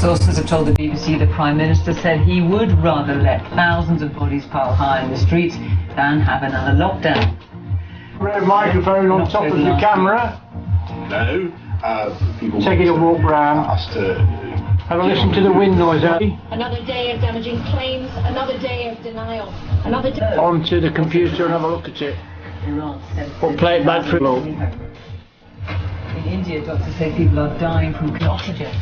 Sources have told the BBC the Prime Minister said he would rather let thousands of bodies pile high in the streets than have another lockdown. Red microphone on top of the camera. No. People take it a walk round. Have a listen to the wind noise, eh? Another day of damaging claims, another day of denial, another day... Onto the computer and have a look at it. Or play it back for a In India, doctors say people are dying from oxygen.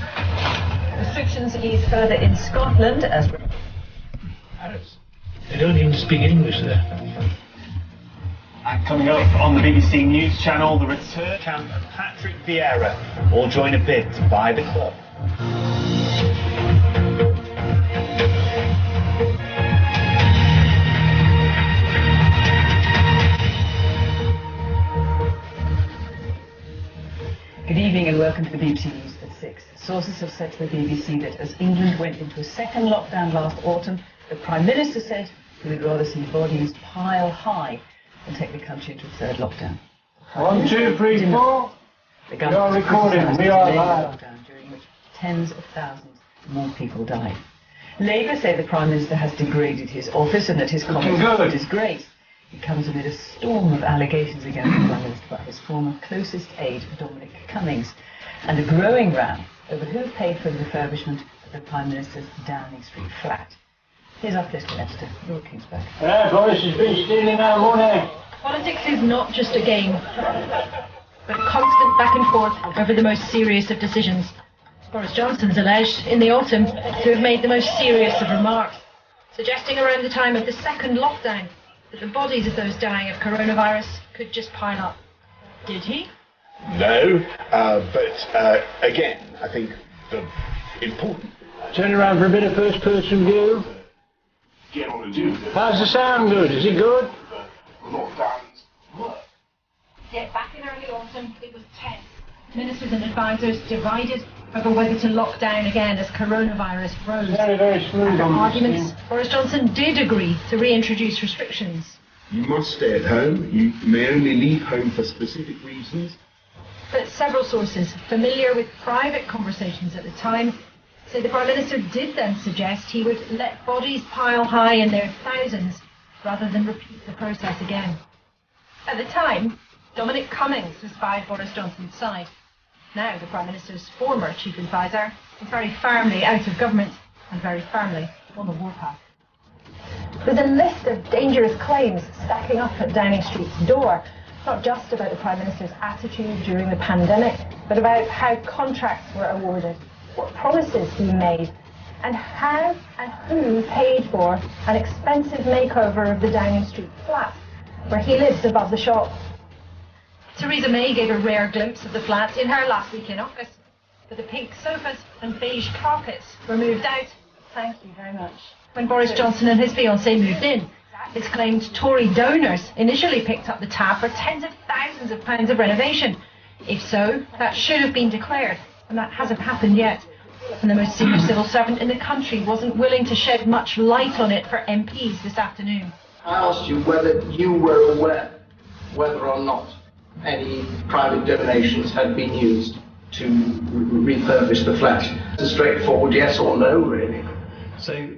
Restrictions ease further in Scotland as... They don't even speak English there. And coming up on the BBC News Channel, the return camp of Patrick Vieira all join a bid to buy the club. Good evening and welcome to the BBC News at 6. Sources have said to the BBC that as England went into a second lockdown last autumn, the Prime Minister said he would rather see bodies pile high than take the country into a third lockdown. 1, 2, 3, 4. The We are government recording. We are live. lockdown during which tens of thousands more people died. Labour say the Prime Minister has degraded his office and that his comments are disgrace. It comes amid a storm of allegations against the Prime Minister by his former closest aide, Dominic Cummings, and a growing row over who paid for the refurbishment of the Prime Minister's Downing Street flat. Here's our political editor, Lord Kingsburg. Boris has been stealing our money. Politics is not just a game, but a constant back and forth over the most serious of decisions. Boris Johnson's alleged, in the autumn, to have made the most serious of remarks, suggesting around the time of the second lockdown that the bodies of those dying of coronavirus could just pile up. Did he? No, but again, I think the important... Turn around for a bit of first-person view. Get on and do it. How's the sound good? Is it good? Lockdowns work. Yet back in early autumn, it was tense. Ministers and advisers divided over whether to lock down again as coronavirus rose. Very, very smooth After on this arguments, thing. Boris Johnson did agree to reintroduce restrictions. You must stay at home. You may only leave home for specific reasons. But several sources familiar with private conversations at the time say the Prime Minister did then suggest he would let bodies pile high in their thousands rather than repeat the process again. At the time, Dominic Cummings was by Boris Johnson's side. Now the Prime Minister's former chief advisor is very firmly out of government and very firmly on the warpath. There's a list of dangerous claims stacking up at Downing Street's door, not just about the Prime Minister's attitude during the pandemic, but about how contracts were awarded, what promises he made, and how and who paid for an expensive makeover of the Downing Street flat, where he lives above the shop. Theresa May gave a rare glimpse of the flat in her last week in office, but the pink sofas and beige carpets were moved out. Thank you very much. When Boris Johnson and his fiancée moved in, it's claimed Tory donors initially picked up the tab for tens of thousands of pounds of renovation. If so, that should have been declared, and that hasn't happened yet. And the most senior civil servant in the country wasn't willing to shed much light on it for MPs this afternoon. I asked you whether you were aware whether or not any private donations had been used to refurbish the flat. It's a straightforward yes or no, really. So